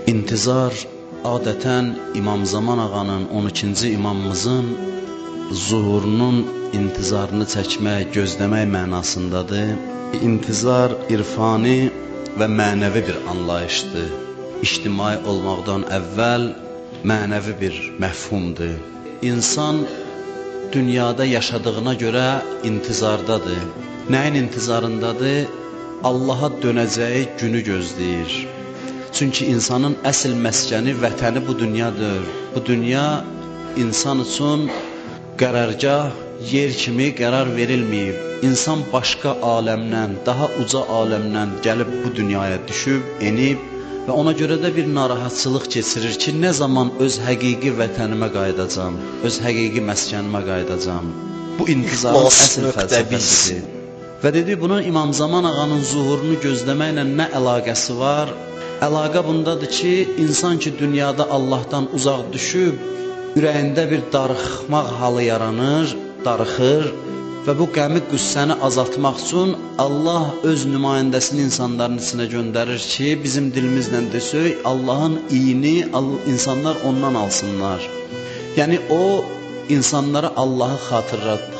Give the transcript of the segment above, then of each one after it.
İntizar adətən İmam Zaman ağanın, 12-ci imamımızın zuhurunun intizarını çəkmək, gözləmək mənasındadır. İntizar irfani və mənəvi bir anlayışdır. İctimai olmaqdan əvvəl mənəvi bir məfhumdur. İnsan dünyada yaşadığına görə intizardadır. Nəyin intizarındadır? Allaha dönəcəyi günü gözləyir. Çünki insanın əsl məskəni, vətəni bu dünyadır. Bu dünya insan üçün qərargah, yer kimi qərar verilməyib. İnsan başqa aləmdən, daha uca aləmdən gəlib bu dünyaya düşüb, enib və ona görə də bir narahatçılıq keçirir ki, nə zaman öz həqiqi vətənimə qayıdacam, öz həqiqi məskənimə qayıdacam. Bu intizarın əsl fəlsəfəsidir. Və dedi, bunun İmam Zaman ağanın zuhurunu gözləməklə nə əlaqəsi var? Əlaqə bundadır ki, insan ki dünyada Allahdan uzaq düşüb, ürəyində bir darıxmaq halı yaranır, darıxır və bu qəmi qüssəni azaltmaq üçün Allah öz nümayəndəsini insanların içinə göndərir ki, bizim dilimizlə desək, Allahın iyini insanlar ondan alsınlar. Yəni o insanlara Allahı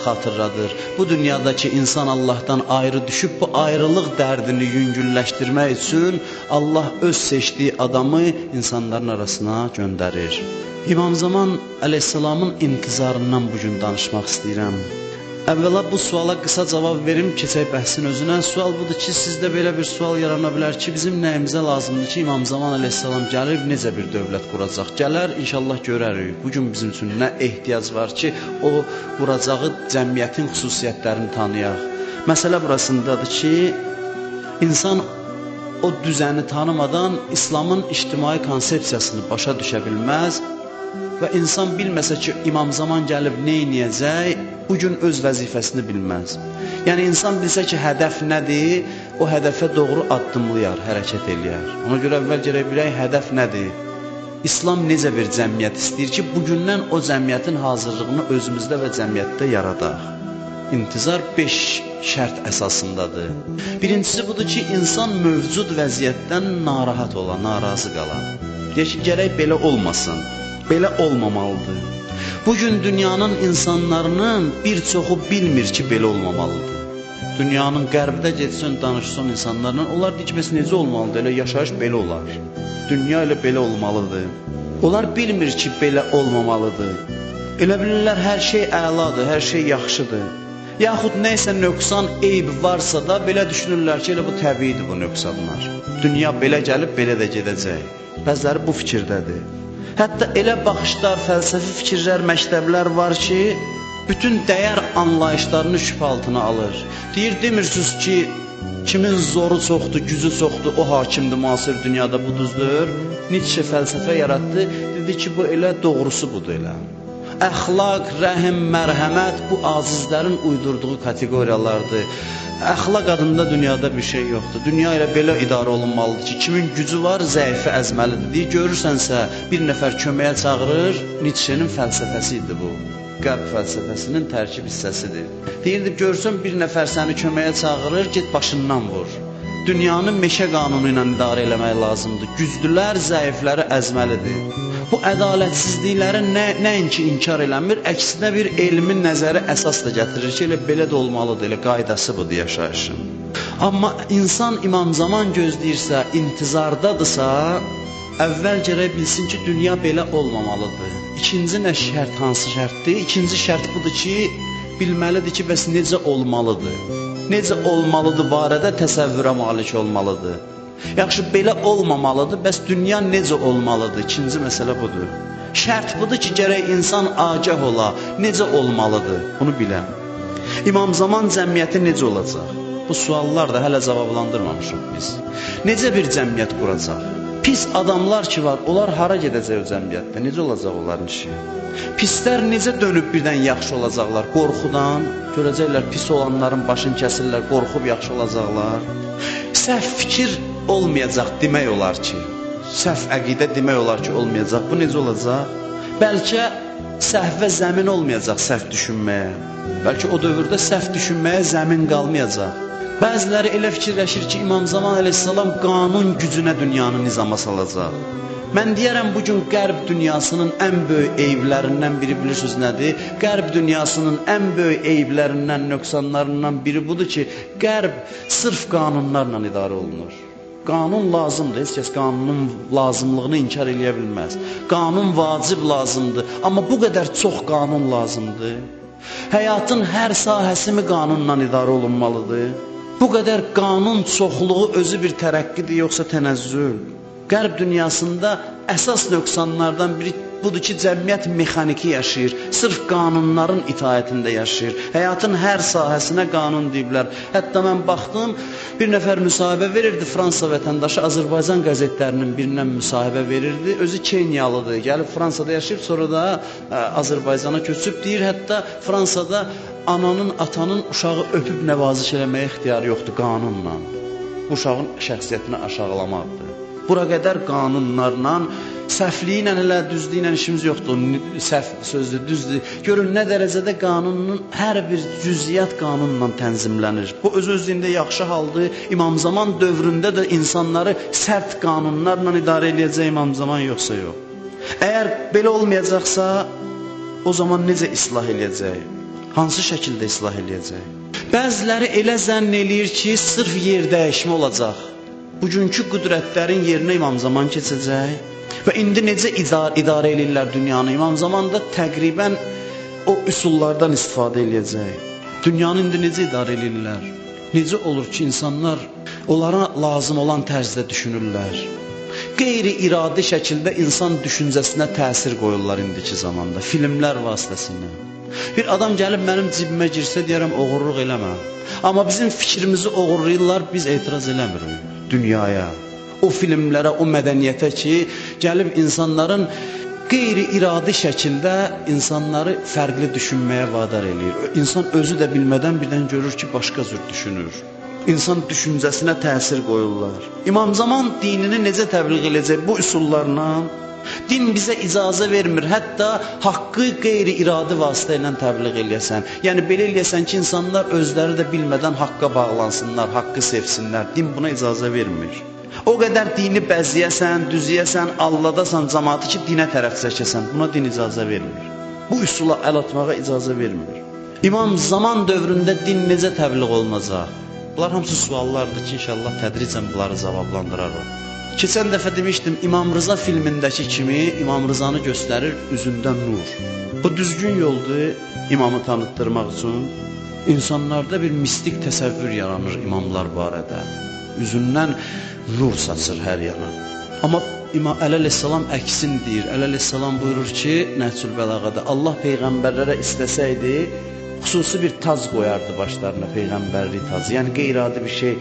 xatırladır. Bu dünyadakı insan Allahdan ayrı düşüb, bu ayrılıq dərdini yüngülləşdirmək üçün Allah öz seçdiyi adamı insanların arasına göndərir. İmam Zaman əleyhissalamın intizarından bugün danışmaq istəyirəm. Əvvəla bu suala qısa cavab verim, keçək bəhsin özünə. Sual budur ki, sizdə belə bir sual yarana bilər ki, bizim nəyimizə lazımdır ki, İmam Zaman əleyhissalam gəlir, necə bir dövlət quracaq? Gələr, inşallah görərik. Bugün bizim üçün nə ehtiyac var ki, o quracağı cəmiyyətin xüsusiyyətlərini tanıyaq. Məsələ burasındadır ki, insan o düzəni tanımadan İslamın ictimai konsepsiyasını başa düşə bilməz və insan bilməsə ki, İmam Zaman gəlib neyniyəcək, bugün öz vəzifəsini bilməz. Yəni, insan bilsə ki, hədəf nədir, o hədəfə doğru addımlayar, hərəkət eləyər. Ona görə əvvəl gərək bilək, hədəf nədir? İslam necə bir cəmiyyət istəyir ki, bugündən o cəmiyyətin hazırlığını özümüzdə və cəmiyyətdə yaradaq. İntizar 5 şərt əsasındadır. Birincisi budur ki, insan mövcud vəziyyətdən narahat ola, narazı qala. Deyək ki, gərək belə olmasın, belə olmamalıdır. Bugün dünyanın insanlarının bir çoxu bilmir ki, belə olmamalıdır. Dünyanın qərbdə getsin, danışsın insanlarla, onlar deyir ki, bəs necə olmalıdır, elə yaşayış belə olar. Dünya elə belə olmalıdır. Onlar bilmir ki, belə olmamalıdır. Elə bilirlər, hər şey əladır, hər şey yaxşıdır. Yaxud nəysə nöqsan, eyb varsa da belə düşünürlər ki, elə bu təbiidir bu nöqsanlar. Dünya belə gəlib, belə də gedəcək. Bəziləri bu fikirdədir. Hətta elə baxışlar, fəlsəfi fikirlər, məktəblər var ki, bütün dəyər anlayışlarını şübhə altına alır. Deyir, demirsiniz ki, kimin zoru çoxdur, gücü çoxdur, o hakimdir müasir dünyada, bu düzdür. Nietzsche fəlsəfə yaratdı, dedi ki, bu elə doğrusu budur elə. Əxlaq, rəhim, mərhəmət bu azizlərin uydurduğu kateqoriyalardır. Əxlaq adında dünyada bir şey yoxdur. Dünya ilə belə idarə olunmalıdır ki, kimin gücü var, zəifi əzməlidir. Deyir, görürsənsə, bir nəfər köməyə çağırır, Nietzsche'nin fəlsəfəsi idi bu. Qərb fəlsəfəsinin tərkib hissəsidir. Deyirdi, görsən bir nəfər səni köməyə çağırır, get başından vur. Dünyanı meşə qanunu ilə idarə eləmək lazımdır. Güclülər zəifləri əzməlidir. Bu ədalətsizlikləri nəinki inkar eləmir, əksinə bir elmin nəzəri əsas da gətirir ki, elə belə də olmalıdır, elə qaydası budur yaşayışın. Amma insan İmam Zaman gözləyirsə, intizardadırsa, əvvəl gərək bilsin ki, dünya belə olmamalıdır. İkinci nə şərt, hansı şərtdir? İkinci şərt budur ki, bilməlidir ki, bəs necə olmalıdır? Necə olmalıdır barədə təsəvvürə malik olmalıdır. Yaxşı, belə olmamalıdır, bəs dünya necə olmalıdır? İkinci məsələ budur. Şərt budur ki, gərək insan agah ola, necə olmalıdır? Bunu biləm. İmam Zaman cəmiyyəti necə olacaq? Bu suallar da hələ cavablandırmamışıq biz. Necə bir cəmiyyət quracaq? Pis adamlar ki var, onlar hara gedəcək o cəmiyyətdə? Necə olacaq onların işi? Pislər necə dönüb birdən yaxşı olacaqlar? Qorxudan görəcəklər, pis olanların başını kəsirlər, qorxub yaxşı olacaqlar. Səhv fikir olmayacaq demək olar ki, səhv əqidə demək olar ki, olmayacaq. Bu necə olacaq? Bəlkə səhvə zəmin olmayacaq səhv düşünməyə. Bəlkə o dövrdə səhv düşünməyə zəmin qalmayacaq. Bəziləri elə fikirləşir ki, İmam Zaman əleyhissalam qanun gücünə dünyanı nizama salacaq. Mən deyərəm, bugün qərb dünyasının ən böyük eyiblərindən biri bilirsiniz nədir? Qərb dünyasının ən böyük eyiblərindən, nöqsanlarından biri budur ki, qərb sırf qanunlarla idarə olunur. Qanun lazımdır, heç kəs qanunun lazımlığını inkar eləyə bilməz. Qanun vacib lazımdır, amma bu qədər çox qanun lazımdır. Həyatın hər sahəsi mi qanunla idarə olunmalıdır? Bu qədər qanun çoxluğu özü bir tərəqqidir, yoxsa tənəzzül? Qərb dünyasında əsas nöqsanlardan biri budur ki, cəmiyyət mexaniki yaşayır, sırf qanunların itaətində yaşayır. Həyatın hər sahəsinə qanun deyiblər. Hətta mən baxdım, bir nəfər müsahibə verirdi, Fransa vətəndaşı Azərbaycan qəzetlərinin birindən müsahibə verirdi. Özü Kenyalıdır, gəlib Fransada yaşayıb, sonra da Azərbaycana köçüb, deyir, hətta Fransada ananın, atanın uşağı öpüb nəvaziş eləməyə ixtiyarı yoxdur qanunla. Uşağın şəxsiyyətini aşağılamaqdır. Bura qədər qanunlarla, səhvliyi ilə, elə düzlüyü ilə işimiz yoxdur. Səhv sözdür, düzdür. Görün, nə dərəcədə qanunun hər bir cüziyyat qanunla tənzimlənir. Bu öz-özlüyündə yaxşı haldır. İmam Zaman dövründə də insanları sərt qanunlarla idarə edəcək İmam Zaman yoxsa yox. Əgər belə olmayacaqsa, o zaman necə islah edəcək? Hansı şəkildə islah edəcək? Bəziləri elə zənn eləyir ki, sırf yer dəyişmə olacaq. Bugünkü qüdrətlərin yerinə İmam Zaman keçəcək və indi necə idarə edirlər dünyanı? İmam Zaman da təqribən o üsullardan istifadə edəcək. Dünyanı indi necə idarə edirlər? Necə olur ki, insanlar onlara lazım olan tərzdə düşünürlər? Qeyri-iradi şəkildə insan düşüncəsinə təsir qoyurlar indiki zamanda, filmlər vasitəsilə. Bir adam gəlib mənim cibimə girsə, deyərəm, oğurluq eləmə. Amma bizim fikrimizi oğurlayırlar, biz etiraz eləmirik dünyaya, o filmlərə, o mədəniyyətə ki, gəlib insanların qeyri-iradi şəkildə insanları fərqli düşünməyə vadar eləyir. İnsan özü də bilmədən birdən görür ki, başqa cür düşünür. İnsan düşüncəsinə təsir qoyurlar. İmam Zaman dinini necə təbliğ edəcək bu üsullarla? Din bizə icazə vermir, hətta haqqı qeyri-iradi vasitə ilə təbliğ eləyəsən. Yəni, belə eləyəsən ki, insanlar özləri də bilmədən haqqa bağlansınlar, haqqı sevsinlər. Din buna icazə vermir. O qədər dini bəziyəsən, düziyəsən, alladasan cəmaatı ki, dinə tərəf çəkəsən. Buna din icazə vermir. Bu üsula əl atmağa icazə vermir. İmam Zaman dövründə din necə təbliğ olunacaq? Bunlar hamısı suallardır ki, inşallah tədricən bunları cavablandırarıq. Keçən dəfə demişdim, İmam Rıza filmindəki kimi İmam Rızanı göstərir üzündən nur. Bu düzgün yoldur imamı tanıtdırmaq üçün. İnsanlarda bir mistik təsəvvür yaranır imamlar barədə. Üzündən nur saçır hər yana. Amma İmam əleyhissalam əksin deyir. Əleyhissalam buyurur ki, Nəhcül Bəlağədə, Allah peyğəmbərlərə istəsəydi, xüsusi bir tac qoyardı başlarına, peyğəmbərlik tacı. Yəni qeyri-adi bir şey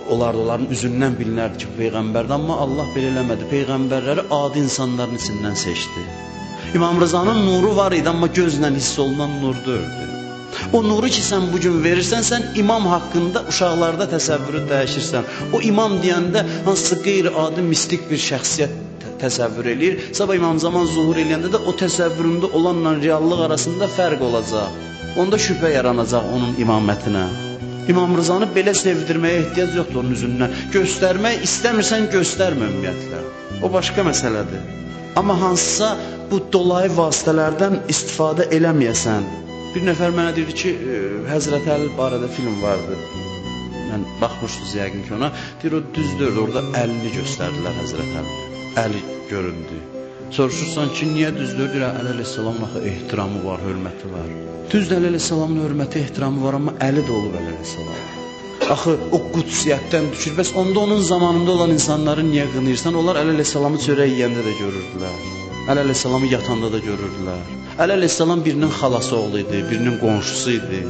olardı, onların üzündən bilinərdi ki, peyğəmbərdir, amma Allah belə eləmədi. Peyğəmbərləri adi insanların içindən seçdi. İmam Rızanın nuru var idi, amma gözlə hiss olunan nur deyildi. O nuru ki, sən bugün verirsən, sən imam haqqında uşaqlarda təsəvvürü dəyişirsən. O imam deyəndə hansısa qeyri-adi mistik bir şəxsiyyət təsəvvür eləyir. Sabah İmam Zaman zuhur eləyəndə də o təsəvvüründə olanla reallıq arasında fərq olacaq. Onda şübhə yaranacaq onun imamətinə. İmam Rızanı belə sevdirməyə ehtiyac yoxdur onun üzündən. Göstərmək istəmirsən, göstərmə ümumiyyətlə. O başqa məsələdir. Amma hansısa bu dolayı vasitələrdən istifadə eləməyəsən. Bir nəfər mənə deyirdi ki, Həzrət Əli barədə film vardı. Mən baxmışdınız yəqin ki ona. Deyir, o düzdür, orada əlini göstərdilər Həzrət Əli. Əli göründü. Soruşursan ki, niyə düzdür? Deyir, Əli əleyhissalamın axı ehtiramı var, hörməti var. Düzdür, Əli əleyhissalamın hörməti, ehtiramı var, amma Əli də olub Əli əleyhissalam. Axı, o qudsiyyətdən düşür. Bəs onda onun zamanında olan insanları niyə qınıyırsan? Onlar Əli əleyhissalamı çörək yeyəndə də görürdülər. Əli əleyhissalamı yatanda da görürdülər. Əli əleyhissalam birinin xalası oğlu idi, birinin qonşusu idi.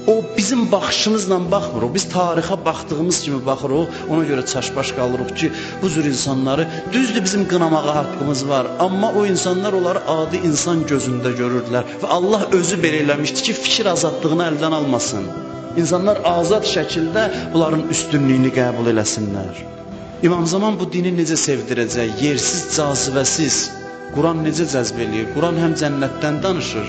O bizim baxışımızla baxmır, o biz tarixə baxdığımız kimi baxır, ona görə çaşbaş qalırıq ki, bu cür insanları, düzdür bizim qınamağa haqqımız var, amma o insanlar onları adi insan gözündə görürdülər və Allah özü belə eləmişdi ki, fikir azadlığını əldən almasın. İnsanlar azad şəkildə bunların üstünlüyünü qəbul eləsinlər. İmam Zaman bu dini necə sevdirəcək, yersiz, cazibəsiz, Quran necə cəzb eləyir? Quran həm cənnətdən danışır,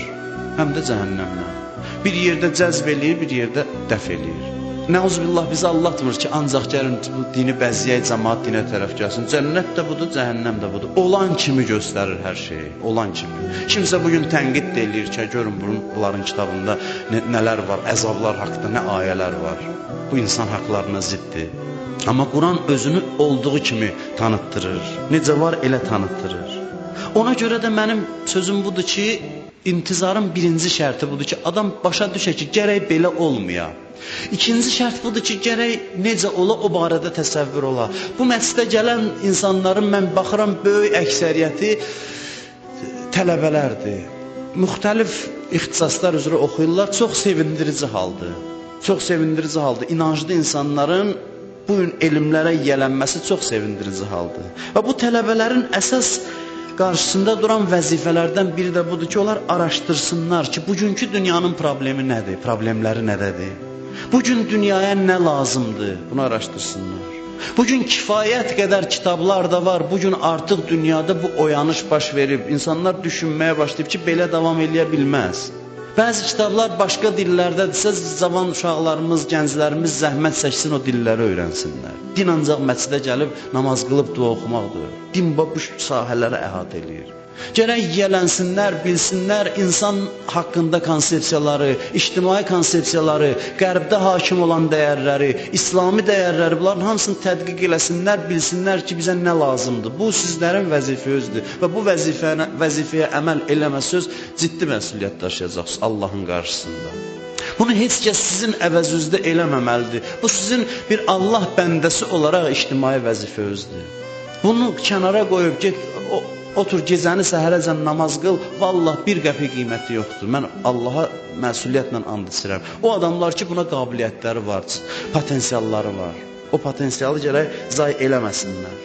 həm də cəhənnəmdən. Bir yerdə cəzb eləyir, bir yerdə dəf eləyir. Nəuzubillah bizi anlatmır ki, ancaq gəlin bu dini bəziyək, cəmaat dinə tərəf gəlsin. Cənnət də budur, cəhənnəm də budur. Olan kimi göstərir hər şeyi, olan kimi. Kimsə bugün tənqid də eləyir ki, görün bunların kitabında nələr var, əzablar haqqında nə ayələr var. Bu insan haqlarına ziddir. Amma Quran özünü olduğu kimi tanıtdırır. Necə var elə tanıtdırır. Ona görə də mənim sözüm budur ki, intizarın birinci şərti budur ki, adam başa düşə ki, gərək belə olmaya. İkinci şərt budur ki, gərək necə ola, o barədə təsəvvür ola. Bu məscidə gələn insanların mən baxıram, böyük əksəriyyəti tələbələrdir. Müxtəlif ixtisaslar üzrə oxuyurlar, çox sevindirici haldır. Çox sevindirici haldır. İnanclı insanların bu gün elmlərə yiyələnməsi çox sevindirici haldır. Və bu tələbələrin əsas qarşısında duran vəzifələrdən biri də budur ki, onlar araşdırsınlar ki, bugünkü dünyanın problemi nədir, problemləri nədədir? Bugün dünyaya nə lazımdır, bunu araşdırsınlar. Bugün kifayət qədər kitablar da var, bugün artıq dünyada bu oyanış baş verib, insanlar düşünməyə başlayıb ki, belə davam eləyə bilməz. Bəzi kitablar başqa dillərdədirsə, cavan uşaqlarımız, gənclərimiz zəhmət çəksin, o dilləri öyrənsinlər. Din ancaq məscidə gəlib, namaz qılıb dua oxumaqdır. Din bu sahələri əhatə eləyir. Gərək yiyələnsinlər, bilsinlər insan haqqında konsepsiyaları, ictimai konsepsiyaları, qərbdə hakim olan dəyərləri, İslami dəyərləri, bunların hamısını tədqiq eləsinlər, bilsinlər ki, bizə nə lazımdır. Bu sizlərin vəzifədir və bu vəzifəyə əməl eləməsəz ciddi məsuliyyət daşıyacaqsınız Allahın qarşısında. Bunu heç kəs sizin əvəzünüzdə eləməməlidir. Bu sizin bir Allah bəndəsi olaraq ictimai vəzifənizdir. Bunu kənara qoyub get, otur gecəni səhərəcən namaz qıl, vallah bir qəpik qiyməti yoxdur. Mən Allaha məsuliyyətlə and içirəm. O adamlar ki, buna qabiliyyətləri var, potensialları var. O potensialı gərək zay eləməsinlər.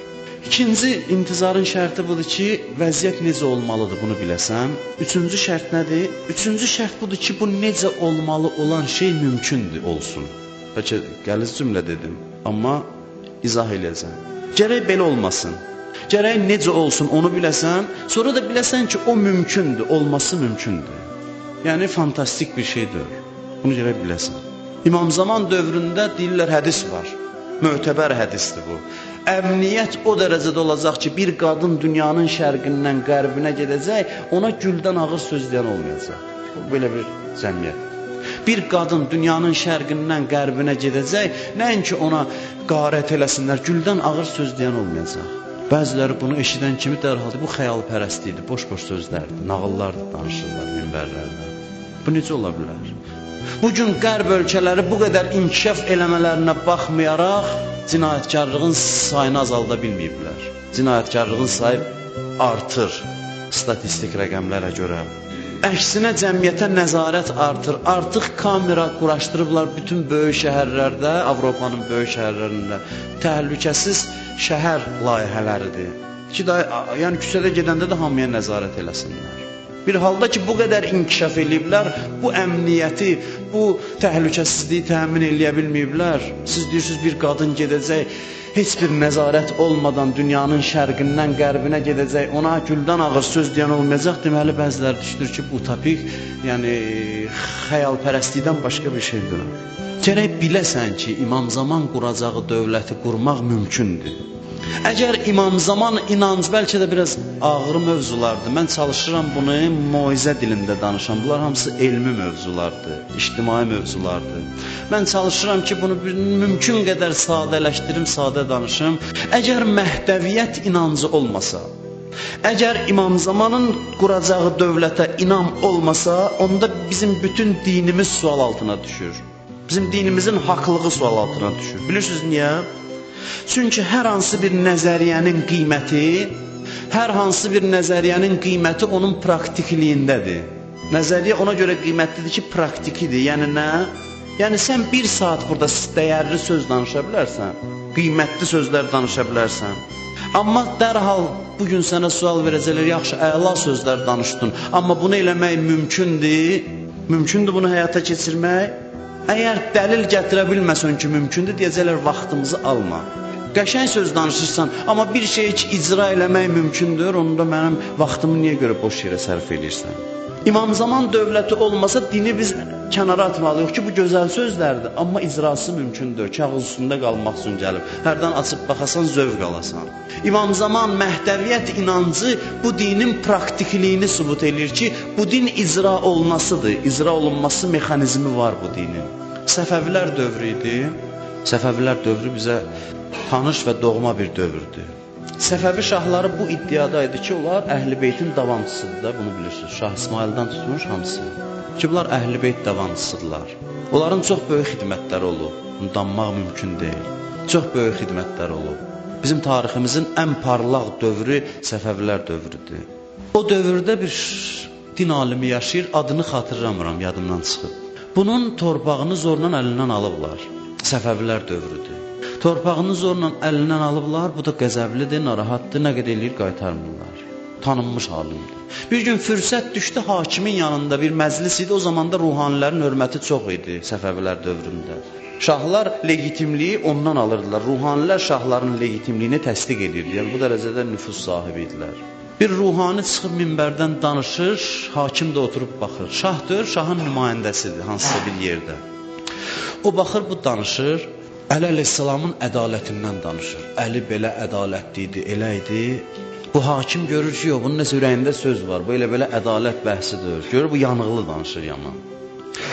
İkinci intizarın şərti budur ki, vəziyyət necə olmalıdır, bunu biləsən. Üçüncü şərt nədir? Üçüncü şərt budur ki, bu necə olmalı olan şey mümkündür olsun. Bəlkə qəliz cümlə dedim, amma izah eləyəcəm. Gərək belə olmasın. Gərək necə olsun onu biləsən, sonra da biləsən ki, o mümkündür, olması mümkündür. Yəni, fantastik bir şeydir. Bunu gərək biləsən. İmam Zaman dövründə deyirlər, hədis var. Mötəbər hədisdir bu. Əmniyyət o dərəcədə olacaq ki, bir qadın dünyanın şərqindən qərbinə gedəcək, ona güldən ağır söz deyən olmayacaq. Belə bir cəmiyyət. Bir qadın dünyanın şərqindən qərbinə gedəcək, nəinki ona qarət eləsinlər, güldən ağır söz deyən olmayacaq. Bəziləri bunu eşidən kimi dərhalda bu xəyalpərəstlikdir, boş-boş sözlərdir, nağıllardır, danışırlar minbərlərdə. Bu necə ola bilər? Bugün qərb ölkələri bu qədər inkişaf eləmələrinə baxmayaraq cinayətkarlığın sayını azalda bilməyiblər. Cinayətkarlığın sayı artır statistik rəqəmlərə görə. Əksinə cəmiyyətə nəzarət artır. Artıq kamera quraşdırıblar bütün böyük şəhərlərdə, Avropanın böyük şəhərlərində. Təhlükəsiz şəhər layihələridir. Yəni küçədə gedəndə də hamıya nəzarət eləsinlər. Bir halda ki, bu qədər inkişaf eləyiblər, bu əmniyyəti, bu təhlükəsizliyi təmin eləyə bilməyiblər. Siz deyirsiniz, bir qadın gedəcək, heç bir nəzarət olmadan dünyanın şərqindən qərbinə gedəcək, ona güldən ağır söz deyən olmayacaq. Deməli, bəziləri düşünür ki, bu utopik, yəni xəyalpərəstlikdən başqa bir şeydir. Gərək biləsən ki, İmam Zaman quracağı dövləti qurmaq mümkündür. Əgər İmam Zaman inanc, bəlkə də biraz ağır mövzulardır. Mən çalışıram bunu moizə dilində danışam. Bunlar hamısı elmi mövzulardır, ictimai mövzulardır. Mən çalışıram ki, bunu mümkün qədər sadələşdirim, sadə danışım. Əgər məhdəviyyət inancı olmasa, əgər İmam Zamanın quracağı dövlətə inam olmasa, onda bizim bütün dinimiz sual altına düşür. Bizim dinimizin haqlığı sual altına düşür. Bilirsiniz niyə? Çünki hər hansı bir nəzəriyyənin qiyməti, onun praktikliyindədir. Nəzəriyyə ona görə qiymətlidir ki, praktikidir. Yəni nə? Yəni sən bir saat burada dəyərli söz danışa bilərsən, qiymətli sözlər danışa bilərsən. Amma dərhal bugün sənə sual verəcəklər, yaxşı, əla sözlər danışdın, amma bunu eləmək mümkündür bunu həyata keçirmək. Əgər dəlil gətirə bilməsən ki, mümkündür, deyəcəklər, vaxtımızı alma. Qəşəng söz danışırsan, amma bir şeyi ki, icra eləmək mümkündür, onda mənim vaxtımı niyə görə boş yerə sərf edirsən? İmam Zaman dövləti olmasa dini biz kənara atmalıyıq ki, bu gözəl sözlərdir, amma icrası mümkündür. Kağız üstündə qalmaq üçün gəlib. Hərdən açıb baxasan, zövq alasan. İmam Zaman Məhdəviyyət inancı bu dinin praktikliyini sübut edir ki, bu din icra olunasıdır. İcra olunması mexanizmi var bu dinin. Səfəvilər dövrü idi. Səfəvilər dövrü bizə tanış və doğma bir dövrdür. Səfəvi şahları bu iddiada idi ki, onlar Əhl-i Beytin davamçısıdır da, bunu bilirsiniz. Şah İsmaildən tutmuş hamısı. Ki, bunlar Əhl-i Beyt davamçısıdırlar. Onların çox böyük xidmətləri olub. Bunu danmaq mümkün deyil. Çox böyük xidmətləri olub. Bizim tariximizin ən parlaq dövrü Səfəvilər dövrüdür. O dövrdə bir din alimi yaşayır, adını xatırlamıram, yadımdan çıxıb. Bunun torpağını zorla əlindən alıblar. Səfəvilər dövrüdür. Torpağını zorla əlindən alıblar, bu da qəzəblidir, narahatdır, nə qədər eləyir, qaytarmırlar. Tanınmış halımdır. Bir gün fürsət düşdü, hakimin yanında bir məclis idi, o zaman da ruhanilərin hörməti çox idi Səfəvilər dövründə. Şahlar legitimliyi ondan alırdılar, ruhanilər şahların legitimliyini təsdiq edirdi, yəni bu dərəcədə nüfuz sahibi idilər. Bir ruhani çıxıb minbərdən danışır, hakim də oturub baxır. Şahdır, şahın nümayəndəsidir, hansısa bir yerdə. O baxır, bu danışır. Əli əleyhissalamın ədalətindən danışır. Əli belə ədalətli idi, elə idi. Bu hakim görür ki, yox, bunun nəsə ürəyində söz var. Bu elə-belə ədalət bəhsidir. Görür, bu yanıqlı danışır yaman.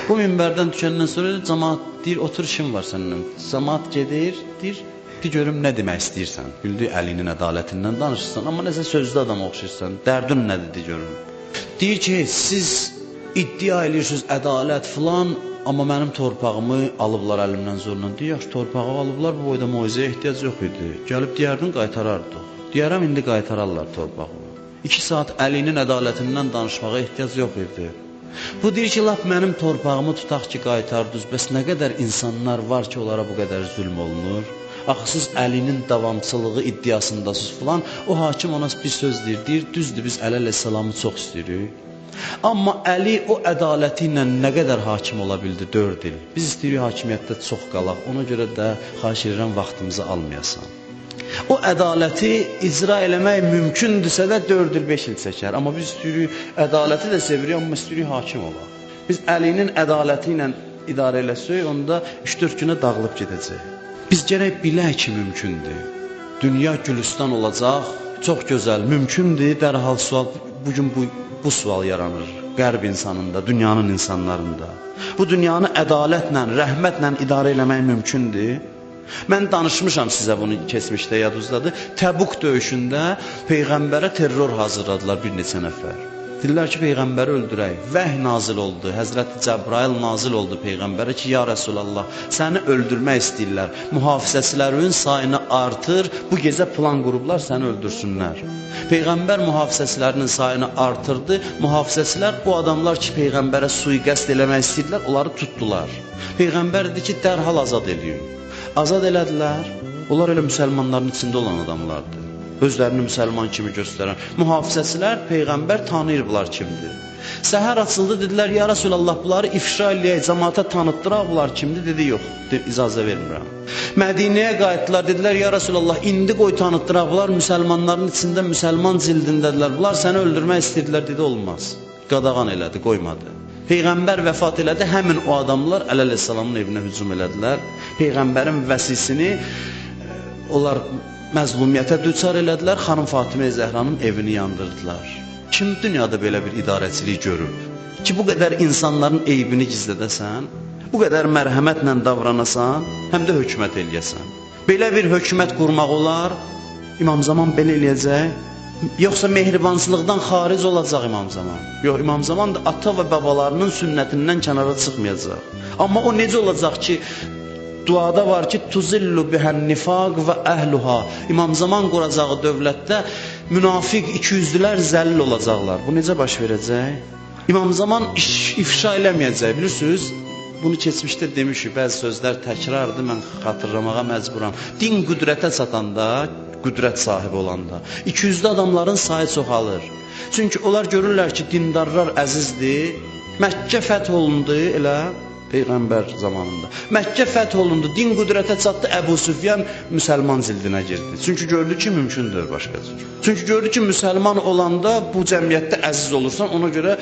Bu minbərdən düşəndən sonra cəmaat deyir, otur, işin var səndən. Cəmaat gedir, deyir, görüm nə demək istəyirsən. Bildi, Əlinin ədalətindən danışırsan, amma nəsə sözlü adam oxşayırsan. Dərdin nədir, görüm. Deyir ki, siz iddia edirsiniz ədalət filan, amma mənim torpağımı alıblar əlimdən zorla. Deyir, yaxşı, torpağı alıblar, bu boyda moizəyə ehtiyac yox idi. Gəlib deyərdin, qaytarardıq. Deyərəm, indi qaytararlar torpağı. 2 saat Əlinin ədalətindən danışmağa ehtiyac yox idi. Bu deyir ki, lap mənim torpağımı tutaq ki, qaytardınız. Bəs nə qədər insanlar var ki, onlara bu qədər zülm olunur? Axı siz Əlinin davamçılığı iddiasındasınız filan. O hakim ona bir söz deyir, düzdür, biz Əli əleyhissalamı çox istəyirik. Amma Əli o ədaləti ilə nə qədər hakim ola bildi? 4 il. Biz istəyirik hakimiyyətdə çox qalaq. Ona görə də xahiş edirəm, vaxtımızı almayasan. O ədaləti icra eləmək mümkündürsə də 4 il, 5 il çəkər. Amma biz istəyirik, ədaləti də sevirik, amma istəyirik hakim olaq. Biz Əlinin ədaləti ilə idarə eləsək, onda 3-4 günə dağılıb gedəcək. Biz gərək bilək ki, mümkündür. Dünya gülüstan olacaq, çox gözəl, mümkündür. Dərhal sual, bugün bu sual yaranır qərb insanında, dünyanın insanlarında. Bu dünyanı ədalətlə, rəhmətlə idarə eləmək mümkündür. Mən danışmışam sizə bunu keçmişdə, yadınızdadır. Təbuk döyüşündə Peyğəmbərə terror hazırladılar bir neçə nəfər. Dedilər ki, Peyğəmbəri öldürək. Vəhy nazil oldu, Həzrəti Cəbrail nazil oldu Peyğəmbərə ki, ya Rəsulallah, səni öldürmək istəyirlər. Mühafizəçilərin sayını artır, bu gecə plan qurublar, səni öldürsünlər. Peyğəmbər mühafizəçilərinin sayını artırdı. Mühafizəçilər o adamlar ki, Peyğəmbərə sui-qəsd eləmək istəyirlər, onları tutdular. Peyğəmbər dedi ki, dərhal azad edin. Azad elədilər. Onlar elə müsəlmanların içində olan adamlardır. Özlərini müsəlman kimi göstərən. Mühafizəçilər, Peyğəmbər tanıyırlar kimdir. Səhər açıldı, dedilər, ya Rasulallah, bunları ifşa eləyək, cəmaata tanıtdıraq, bunlar kimdir? Dedi, yox, icazə vermirəm. Mədinəyə qayıtdılar, dedilər, ya Rasulallah, indi qoy tanıtdıraq, bunlar müsəlmanların içində, müsəlman cildindədirlər, bunlar səni öldürmək istəyirdilər, dedi, olmaz. Qadağan elədi, qoymadı. Peyğəmbər vəfat elədi, həmin o adamlar Əli əleyhissalamın evinə hücum elədilər. Peyğəmbərin vəsisini onlar məzlumiyyətə düçar elədilər, xanım Fatimə Zəhranın evini yandırdılar. Kim dünyada belə bir idarəçilik görüb? Ki, bu qədər insanların eybini gizlədəsən, bu qədər mərhəmətlə davranasan, həm də hökumət eləyəsən. Belə bir hökumət qurmaq olar, İmam Zaman belə eləyəcək, yoxsa mehribansılıqdan xaric olacaq İmam Zaman. Yox, İmam Zaman da ata və babalarının sünnətindən kənara çıxmayacaq. Amma o necə olacaq ki, duada var ki, tuzillu bihən nifaq və əhluha. İmam Zaman quracağı dövlətdə münafiq 200'lülər zəlil olacaqlar. Bu necə baş verəcək? İmam Zaman ifşa eləməyəcək, bilirsiniz? Bunu keçmişdə demişik, bəzi sözlər təkrardır, mən xatırlamağa məcburam. Din qüdrətə çatanda, qüdrət sahibi olanda 200'lü adamların sayı çoxalır. Çünki onlar görürlər ki, dindarlar əzizdir. Məkkə fəth olundu, elə Peyğəmbər zamanında. Məkkə fəth olundu, din qüdrətə çatdı, Əbu Süfyan müsəlman cildinə girdi. Çünki gördü ki, mümkündür başqa cür. Çünki gördü ki, müsəlman olanda bu cəmiyyətdə əziz olursan, ona görə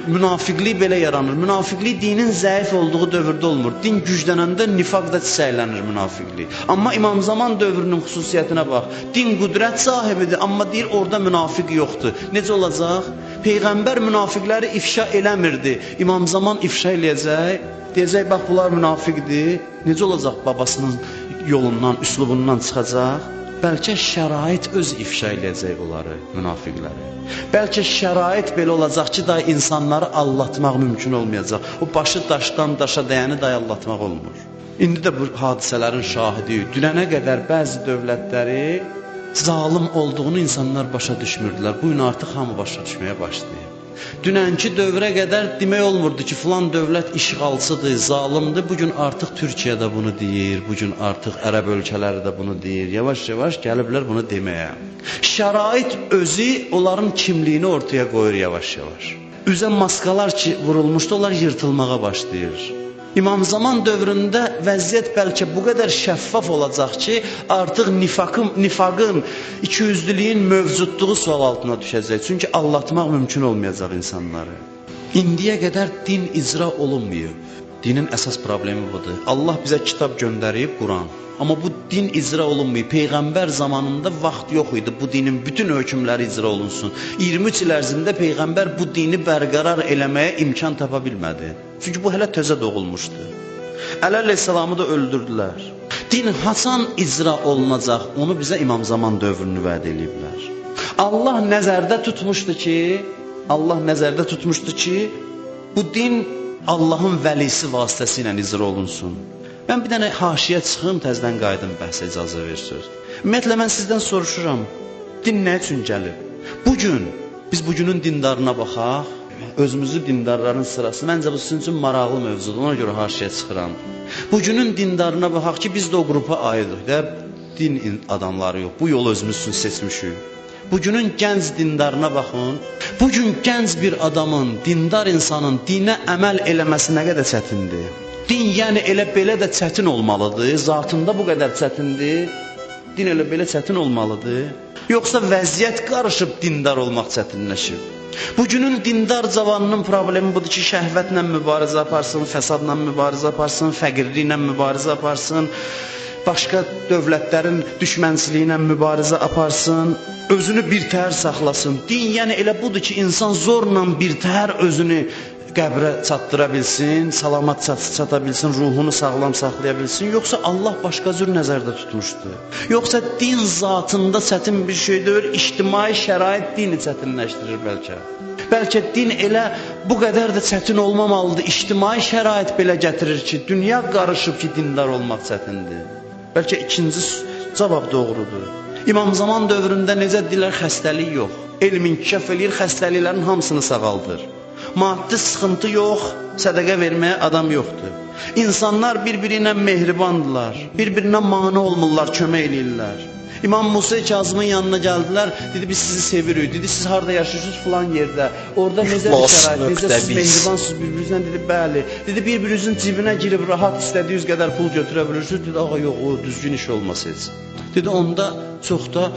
münafiqlik belə yaranır. Münafiqlik dinin zəif olduğu dövrdə olmur. Din güclənəndə nifaq da çiçəklənir münafiqlik. Amma İmam Zaman dövrünün xüsusiyyətinə bax. Din qüdrət sahibidir, amma deyir orada münafiq yoxdur. Necə olacaq? Peyğəmbər münafiqləri ifşa eləmirdi. İmam Zaman ifşa eləyəcək. Deyəcək, bax, bunlar münafiqdir. Necə olacaq? Babasının yolundan, üslubundan çıxacaq. Bəlkə şərait öz ifşa eləyəcək onları, münafiqləri. Bəlkə şərait belə olacaq ki, da insanları allatmaq mümkün olmayacaq. O başı daşdan daşa dəyəni da allatmaq olmur. İndi də bu hadisələrin şahidiyik. Dünənə qədər bəzi dövlətləri zalim olduğunu insanlar başa düşmürdülər. Bu gün artıq hamı başa düşməyə başlayıb. Dünənki dövrə qədər demək olmurdu ki, filan dövlət işğalçıdır, zalimdir. Bugün artıq Türkiyə də bunu deyir, bugün artıq ərəb ölkələri də bunu deyir. Yavaş-yavaş gəliblər bunu deməyə. Şərait özü onların kimliyini ortaya qoyur yavaş-yavaş. Üzə maskalar ki, vurulmuşdu, onlar yırtılmağa başlayır. İmam Zaman dövründə vəziyyət bəlkə bu qədər şəffaf olacaq ki, artıq nifaqın, ikiyüzlülüyün mövcudluğu sual altına düşəcək. Çünki allatmaq mümkün olmayacaq insanları. İndiyə qədər din icra olunmayıb. Dinin əsas problemi budur. Allah bizə kitab göndərib, Quran. Amma bu din icra olunmayıb. Peyğəmbər zamanında vaxt yox idi bu dinin bütün hökmləri icra olunsun. 23 il ərzində Peyğəmbər bu dini bərqərar eləməyə imkan tapa bilmədi. Çünki bu hələ təzə doğulmuşdu. Əli əleyhissalamı da öldürdülər. Din hasan icra olunacaq, onu bizə İmam Zaman dövrünü vəd ediblər. Allah nəzərdə tutmuşdu ki, bu din Allahın vəlisi vasitəsilə icra olunsun. Mən bir dənə haşiyə çıxım, təzdən qayıdım bəhsə icazə verirsiniz. Ümumiyyətlə, mən sizdən soruşuram, din nə üçün gəlib? Bugün, biz bugünün dindarına baxaq, özümüzü dindarların sırası, məncə bu sizin üçün maraqlı mövzudur, ona görə haşiyə çıxıram. Bugünün dindarına baxaq ki, biz də o qrupa aidıq, din adamları yox, bu yolu özümüz üçün seçmişik. Bugünün gənc dindarına baxın, bugün gənc bir adamın, dindar insanın dinə əməl eləməsi nə qədər çətindir. Din yəni elə belə də çətin olmalıdır, zatında bu qədər çətindir, din elə belə çətin olmalıdır. Yoxsa vəziyyət qarışıb dindar olmaq çətinləşib. Bugünün dindar cavanının problemi budur ki, şəhvətlə mübarizə aparsın, fəsadla mübarizə aparsın, fəqirliklə mübarizə aparsın, başqa dövlətlərin düşmənçiliyinə mübarizə aparsın, özünü birtəhər saxlasın. Din yəni elə budur ki, insan zorla birtəhər özünü qəbrə çatdıra bilsin, salamat çata bilsin, ruhunu sağlam saxlaya bilsin. Yoxsa Allah başqa cür nəzərdə tutmuşdu. Yoxsa din zatında çətin bir şey deyil, ictimai şərait dini çətinləşdirir bəlkə. Bəlkə din elə bu qədər də çətin olmamalıdır. İctimai şərait belə gətirir ki, dünya qarışıb ki, dindar olmaq çətindir. Bəlkə ikinci cavab doğrudur. İmam Zaman dövründə necə deyirlər, xəstəlik yox. Elm inkişaf eləyir, xəstəliklərin hamısını sağaldır. Maddi sıxıntı yox, sədəqə verməyə adam yoxdur. İnsanlar bir-biri ilə mehribandırlar, bir-birinə mane olmurlar, kömək eləyirlər. İmam Musa Kazımın yanına gəldilər, dedi biz sizi sevirik, dedi siz harada yaşayırsınız filan yerdə, orada necə bir şərait, necə siz mehribansınız bir-birinizlə, dedi bəli. Dedi bir-birinizin cibinə girib rahat istədiyiniz qədər pul götürə bilirsiniz, dedi ağa yox, o düzgün iş olmasa heç. Dedi onda çox da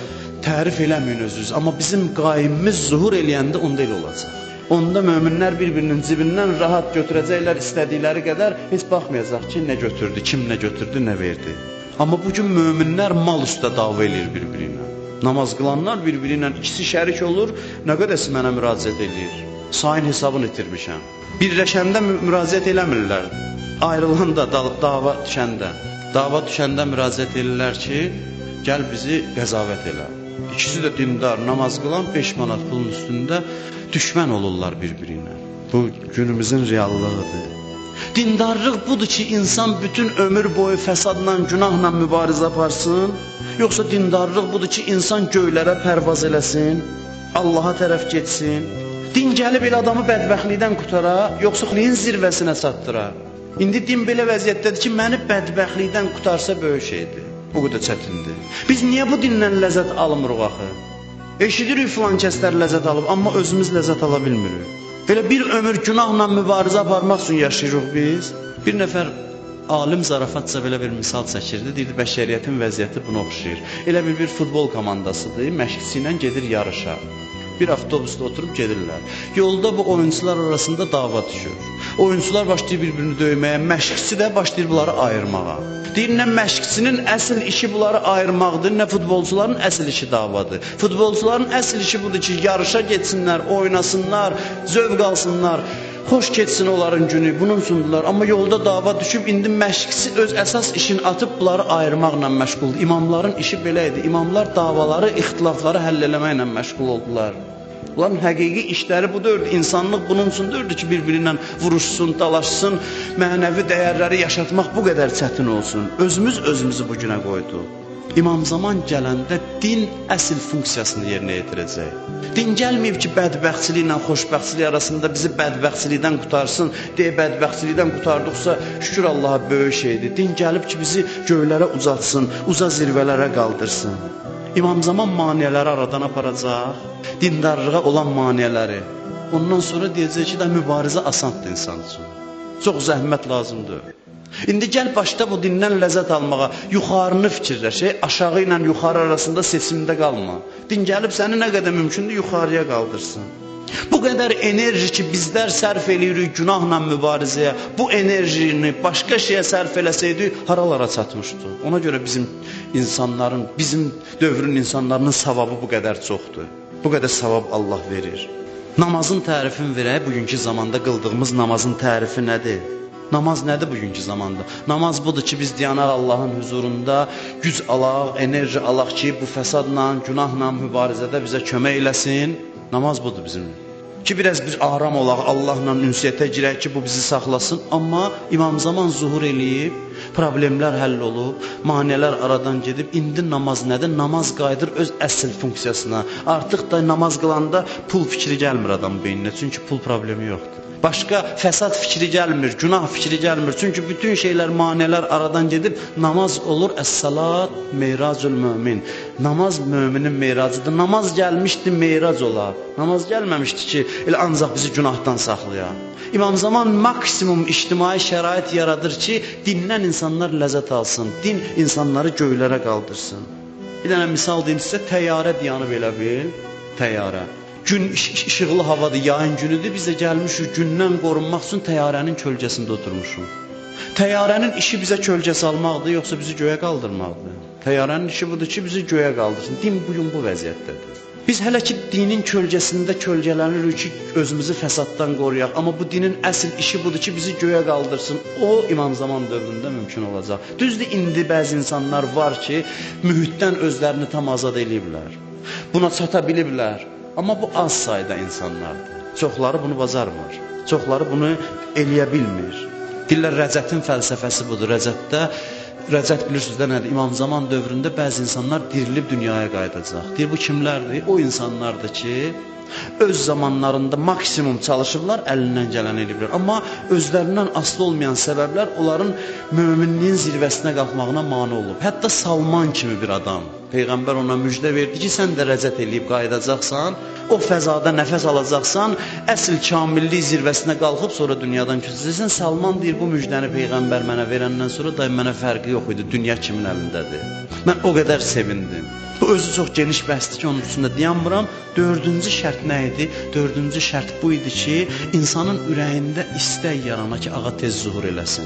tərif eləməyin özünüz, amma bizim qaimimiz zuhur eləyəndə onda elə olacaq. Onda möminlər bir-birinin cibindən rahat götürəcəklər istədikləri qədər, heç baxmayacaq ki, nə götürdü, kim nə götürdü, nə verdi. Amma bugün möminlər mal üstə dava eləyir bir-birinə. Namaz qılanlar bir-birinə ikisi şərik olur, nə qədəsi mənə müraciət eləyir. Sayın hesabını itirmişəm. Birləşəndə müraciət eləmirlər. Ayrılanda, dava düşəndə müraciət eləyirlər ki, gəl bizi qəzavət elə. İkisi də dindar, namaz qılan 5 manat pulun üstündə düşmən olurlar bir-birinə. Bu günümüzün reallığıdır. Dindarlıq budur ki, insan bütün ömür boyu fəsadla, günahla mübarizə aparsın. Yoxsa dindarlıq budur ki, insan göylərə pərvaz eləsin, Allaha tərəf getsin. Din gəlib elə adamı bədbəxtlikdən qutara, yoxsa xiliyin zirvəsinə çatdıra. İndi din belə vəziyyətdədir ki, məni bədbəxtlikdən qutarsa böyük şeydir. Bu qədər çətindir. Biz niyə bu dindən ləzzət almırıq axı? Eşidirik filan kəslər ləzzət alıb, amma özümüz ləzzət ala bilmirik. Elə bir ömür günahla mübarizə aparmaq üçün yaşayırıq biz. Bir nəfər alim zarafatca belə bir misal çəkirdi. Deyirdi, bəşəriyyətin vəziyyəti buna oxşayır. Elə bir futbol komandasıdır, məşqçi ilə gedir yarışa. Bir avtobusda oturub gedirlər. Yolda bu oyuncular arasında dava düşür. Oyuncular başlayır bir-birini döyməyə, məşqçi də başlayır bunları ayırmağa. Deyir, nə məşqçinin əsl işi bunları ayırmaqdır, nə futbolçuların əsl işi davadır. Futbolçuların əsl işi budur ki, yarışa getsinlər, oynasınlar, zövq alsınlar, xoş keçsin onların günü, bunun üçündürlər. Amma yolda dava düşüb, indi məşqçi öz əsas işini atıb bunları ayırmaqla məşğuldur. İmamların işi belə idi. İmamlar davaları, ixtilafları həll eləməklə məşğul oldular. Onların həqiqi işləri budur. İnsanlıq bunun üçündür ki, bir-birinlə vuruşsun, dalaşsın, mənəvi dəyərləri yaşatmaq bu qədər çətin olsun. Özümüzü bu günə qoyduq. İmam Zaman gələndə din əsl funksiyasını yerinə yetirəcək. Din gəlməyib ki, bədbəxtçiliklə xoşbəxtçilik arasında bizi bədbəxtçilikdən qutarsın, deyə bədbəxtçilikdən qurtardıqsa şükür Allaha böyük şeydir. Din gəlib ki, bizi göylərə uzatsın, uca zirvələrə qaldırsın. İmam Zaman maniyələri aradan aparacaq, dindarlığa olan maniyələri. Ondan sonra deyəcək ki, də mübarizə asandır insan üçün. Çox zəhmət lazımdır. İndi gəl başda bu dindən ləzzət almağa, yuxarını fikirləşək, aşağı ilə yuxarı arasında seçimdə qalma. Din gəlib səni nə qədər mümkündür yuxarıya qaldırsın. Bu qədər enerji ki, bizlər sərf eləyirik günahla mübarizəyə, bu enerjini başqa şeyə sərf eləsəydik, haralara çatmışdı. Ona görə bizim dövrün insanlarının savabı bu qədər çoxdur. Bu qədər savab Allah verir. Namazın tərifini verək, bugünkü zamanda qıldığımız namazın tərifi nədir? Namaz nədir bugünkü zamanda? Namaz budur ki, biz dayanaq Allahın huzurunda güc alaq, enerji alaq ki, bu fəsadla, günahla mübarizədə bizə kömək eləsin. Namaz budur bizim. Ki, biraz bir aram olaq, Allahla ünsiyyətə girək ki, bu bizi saxlasın. Amma İmam Zaman zuhur eləyib, problemlər həll olub, maniyələr aradan gedib. İndi namaz nədir? Namaz qayıdır öz əsl funksiyasına. Artıq da namaz qılanda pul fikri gəlmir adam beyninə, çünki pul problemi yoxdur. Başqa fəsad fikri gəlmir, günah fikri gəlmir. Çünki bütün şeylər, maniyələr aradan gedib, namaz olur. Əs-salat meyracul mömin. Namaz möminin meyracıdır. Namaz gəlmişdi, meyrac olar. Namaz gəlməmişdi ki, elə ancaq bizi günahdan saxlayar. İmam Zaman maksimum ictimai şərait yaradır ki, dindən insanlar ləzzət alsın, din insanları göylərə qaldırsın. Bir dənə misal deyim sizə, təyyarə dayanıb elə bil, təyyarə. Gün işıqlı havadır, yayın günüdür, biz də gəlmişik gündən qorunmaq üçün təyyarənin kölgəsində oturmuşuq. Təyyarənin işi bizə kölgə salmaqdır, yoxsa bizi göyə qaldırmaqdır. Təyyarənin işi budur ki, bizi göyə qaldırsın. Din bugün bu vəziyyətdədir. Biz hələ ki, dinin kölgəsində kölgələnirik ki, özümüzü fəsaddan qoruyaq. Amma bu dinin əsl işi budur ki, bizi göyə qaldırsın. O, İmam Zaman dövründə mümkün olacaq. Düzdür, indi bəzi insanlar var ki, mühitdən özlərini tam azad ediblər. Buna çata biliblər. Amma bu az sayda insanlardır. Çoxları bunu bacarmır. Çoxları bunu eləyə bilmir. Deyirlər, rəcətin fəlsəfəsi budur. Rəcət bilirsiniz də nədir? İmam Zaman dövründə bəzi insanlar dirilib dünyaya qayıdacaq. Deyir, bu kimlərdir? O insanlardır ki, öz zamanlarında maksimum çalışırlar, əlindən gələni eləyirlər. Amma özlərindən asılı olmayan səbəblər onların möminliyin zirvəsinə qalxmağına mane olub. Hətta Salman kimi bir adam, Peyğəmbər ona müjdə verdi ki, sən də rəcət eləyib qayıdacaqsan, o fəzada nəfəs alacaqsan, əsl kamillik zirvəsinə qalxıb sonra dünyadan köçəcəksən. Salman deyir, bu müjdəni Peyğəmbər mənə verəndən sonra da mənə fərqi yox idi, dünya kimin əlindədir. Mən o qədər sevindim. Bu özü çox geniş bəhsdir ki, onun üstündə dayanmıram. Dördüncü şərt nə idi? Dördüncü şərt bu idi ki, insanın ürəyində istək yarana ki, ağa tez zuhur eləsin.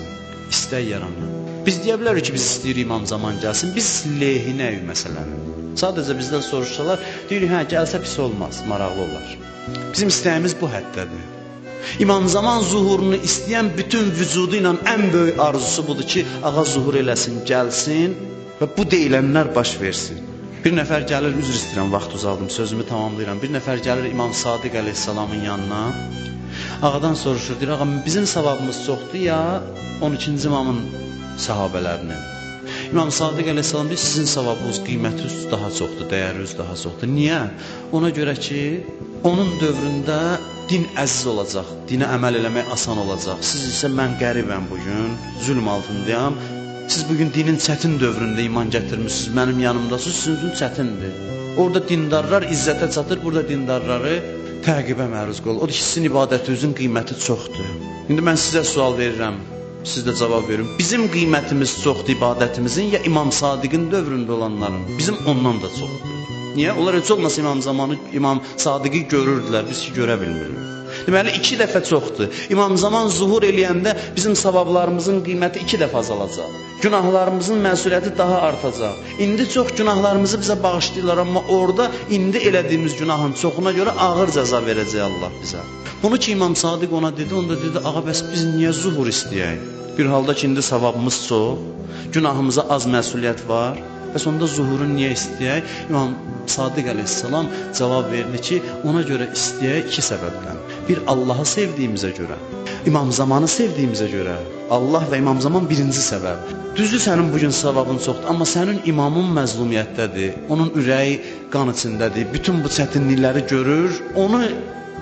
İstək yarana. Biz deyə bilərik ki, biz istəyirik İmam Zaman gəlsin. Biz lehinəyik məsələnin. Sadəcə bizdən soruşsalar, deyirik, hə, gəlsə pis olmaz, maraqlı olar. Bizim istəyimiz bu həddədir. İmam Zaman zuhurunu istəyən bütün vücudu ilə ən böyük arzusu budur ki, ağa zuhur eləsin, gəlsin və bu deyilənlər baş versin. Bir nəfər gəlir, üzr istəyirəm, vaxt uzaldım, sözümü tamamlayıram. Bir nəfər gəlir İmam Sadiq əleyhissalamın yanına. Ağadan soruşur, deyir, ağa, bizim savabımız çoxdur ya 12-ci imamın sahabələrinin. İmam Sadiq əleyhissalam deyir, sizin savabınız, qiymətiniz daha çoxdur, dəyəriniz daha çoxdur. Niyə? Ona görə ki, onun dövründə din əziz olacaq, dinə əməl eləmək asan olacaq. Siz isə mən qəribəm bugün, zülm altındayam. Siz bugün dinin çətin dövründə iman gətirmişsiniz, mənim yanımdasınız, sizin üçün çətindir. Orada dindarlar izzətə çatır, burada dindarları təqibə məruz qalır. Odur ki, sizin ibadətinizin qiyməti çoxdur. İndi mən sizə sual verirəm, siz də cavab verin. Bizim qiymətimiz çoxdur ibadətimizin, ya İmam Sadiqin dövründə olanların? Bizim ondan da çoxdur. Niyə? Onlar heç olmasa İmam Sadiqi görürdülər, biz ki görə bilmirik. Deməli, 2 dəfə çoxdur. İmam Zaman zuhur eləyəndə bizim savablarımızın qiyməti 2 dəfə azalacaq. Günahlarımızın məsuliyyəti daha artacaq. İndi çox günahlarımızı bizə bağışlayırlar, amma orada indi elədiyimiz günahın çoxuna görə ağır cəza verəcək Allah bizə. Bunu ki İmam Sadiq ona dedi, onda dedi, ağa bəs biz niyə zuhur istəyək? Bir halda ki indi savabımız çox, günahımıza az məsuliyyət var. Bəs onda zuhuru niyə istəyək? İmam Sadiq əleyhissalam cavab verdi ki, ona görə istəyək 2 səbəbdən. Bir, Allahı sevdiyimizə görə, İmam Zamanı sevdiyimizə görə. Allah və İmam Zaman birinci səbəb. Düzdür, sənin bugün savabın çoxdur, amma sənin imamın məzlumiyyətdədir, onun ürəyi qan içindədir, bütün bu çətinlikləri görür,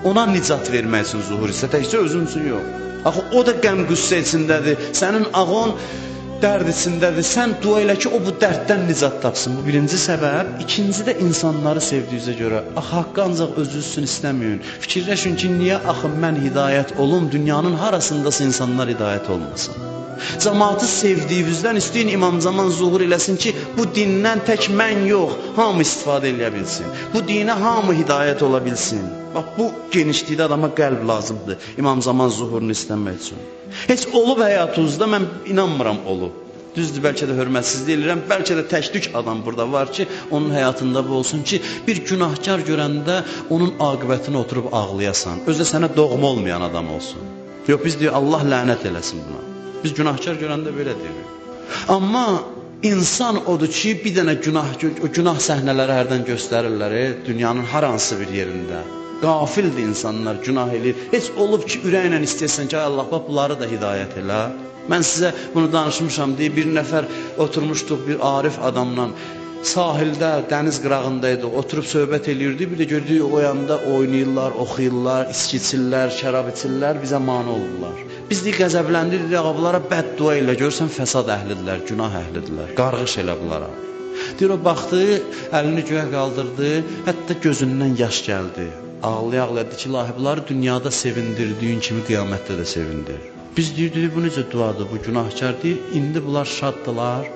ona nicat vermək üçün zuhur istə, təkcə özün üçün yox. Axı, o da qəm qüssə içindədir, sənin ağon dərd içindədir, sən dua elə ki, o bu dərddən nicat tapsın. Bu birinci səbəb. İkinci də insanları sevdiyinizə görə. Axı, haqqı ancaq özünüz üçün istəməyin. Fikirləşin ki, niyə axı mən hidayət olum, dünyanın harasındasa insanlar hidayət olmasın. Cəmaatı sevdiyinizdən istəyin İmam Zaman zuhur eləsin ki, bu dindən tək mən yox, hamı istifadə eləyə bilsin. Bu dinə hamı hidayət ola bilsin. Bax, bu genişlikdə adama qəlb lazımdır İmam Zaman zuhurunu istəmək üçün. Heç olub həyatınızda mən inanmıram olub. Düzdür, bəlkə də hörmətsizlik eləyirəm, bəlkə də tək-tük adam burada var ki, onun həyatında bu olsun ki, bir günahkar görəndə onun aqibətini oturub ağlayasan, özdə sənə doğma olmayan adam olsun. Yox, biz deyir, Allah lənət eləsin buna. Biz günahkar görəndə belə deyirik. Amma insan odur ki, bir dənə günah səhnələri hərdən göstərirlər, dünyanın hər hansı bir yerində. Qafildir insanlar, günah eləyir. Heç olub ki, ürəklə istəyəsən ki, Allah, bunları da hidayət elə. Mən sizə bunu danışmışam deyə bir nəfər oturmuşduq bir arif adamla. Sahildə, dəniz qırağındaydı, oturub söhbət eləyirdi. Bir də gördük, o yanda oynayırlar, oxuyırlar, içki içirlər, şərab içirlər, bizə mane olurlar. Biz deyik, qəzəbləndik, bunlara bəddua ilə görsən, fəsad əhlidirlər, günah əhlidirlər, qarğış elə bunlara. Deyir, o baxdı, əlini göyə qaldırdı, hətta gözündən yaş gəldi. Ağlaya-ağlaya dedi ki, ilahi, bunları dünyada sevindirdiyin kimi qiyamətdə də sevindir. Biz deyir, bu necə duadır, bu günahkar deyir, indi bunlar şaddılar.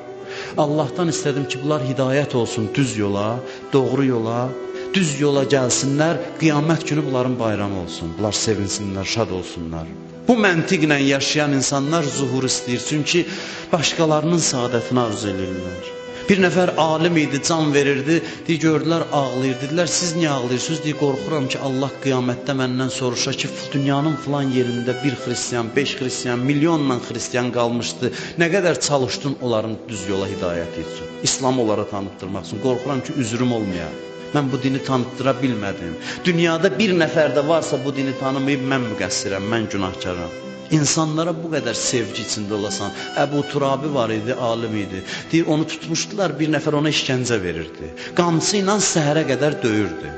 Allahdan istədim ki, bunlar hidayət olsun düz yola, doğru yola, düz yola gəlsinlər, qiyamət günü bunların bayramı olsun, bunlar sevinsinlər, şad olsunlar. Bu məntiqlə yaşayan insanlar zuhur istəyir, çünki başqalarının saadətini arzu edirlər. Bir nəfər alim idi, can verirdi, gördülər, ağlayır, dedilər, siz niyə ağlayırsınız? Qorxuram ki, Allah qiyamətdə məndən soruşa ki, dünyanın filan yerində bir xristiyan, 5 xristiyan, milyonla xristiyan qalmışdı, nə qədər çalışdın onların düz yola hidayəti üçün, İslam onlara tanıtdırmaq üçün, qorxuram ki, üzrüm olmaya. Mən bu dini tanıtdıra bilmədim. Dünyada bir nəfər də varsa bu dini tanımayıb, mən müqəssirəm, mən günahkaram. İnsanlara bu qədər sevgi içində olasan, Əbu Turabi var idi, alim idi. Deyir, onu tutmuşdular, bir nəfər ona işgəncə verirdi. Qamçı ilə səhərə qədər döyürdü.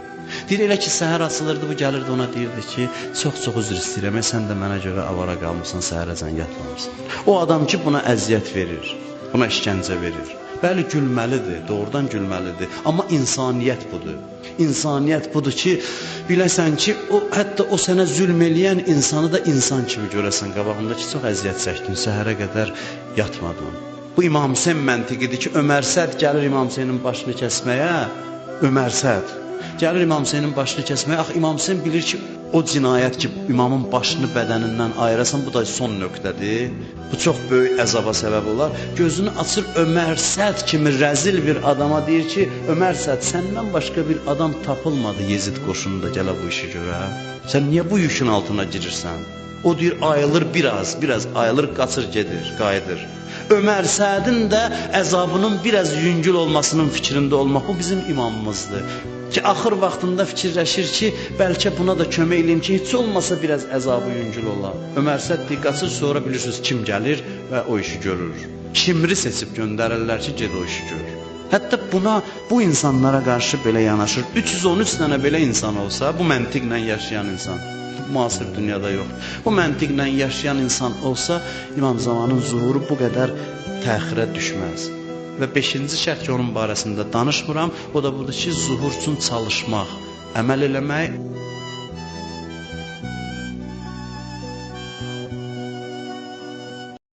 Deyir, elə ki, səhər açılırdı, bu gəlirdi ona deyirdi ki, çox üzr istəyirəm, sən də mənə görə avara qalmışsan, səhərəcən yatmamışsan. O adam ki, buna əziyyət verir, buna işgəncə verir. Bəli, gülməlidir, doğrudan gülməlidir. Amma insaniyyət budur. İnsaniyyət budur ki, biləsən ki, hətta o sənə zülm eləyən insanı da insan kimi görəsən. Qabağında ki, çox əziyyət çəkdin, səhərə qədər yatmadın. Bu İmam Hüseyn məntiqidir ki, Ömər Səd gəlir İmam Hüseynin başını kəsməyə. Ömər Səd gəlir İmam Hüseynin başını kəsməyə. Ax, İmam Hüseyn bilir ki, o cinayət ki, imamın başını bədənindən ayırasan, bu da son nöqtədir. Bu çox böyük əzaba səbəb olar. Gözünü açır, Ömər Səd kimi rəzil bir adama deyir ki, Ömər Səd, səndən başqa bir adam tapılmadı Yezid qoşununda gələ bu işi görə. Sən niyə bu yükün altına girirsən? O deyir, ayılır biraz ayılır, qaçır, gedir, qayıdır. Ömər Sədin də əzabının biraz yüngül olmasının fikrində olmaq, bu bizim imamımızdır. Ki, axır vaxtında fikirləşir ki, bəlkə buna da kömək eləyim ki, heç olmasa biraz əzabı yüngül olar. Ömər Səd qaçır, sonra bilirsiniz kim gəlir və o işi görür. Kimri seçib göndərirlər ki, ged o işi görür. Hətta bu insanlara qarşı belə yanaşır. 313 dənə belə insan olsa, bu məntiqlə yaşayan insan, müasir dünyada yox. Bu məntiqlə yaşayan insan olsa, İmam Zamanın zuhuru bu qədər təxirə düşməz. Və 5-ci şərt ki, onun barəsində danışmıram, o da budur ki, zuhur üçün çalışmaq, əməl eləmək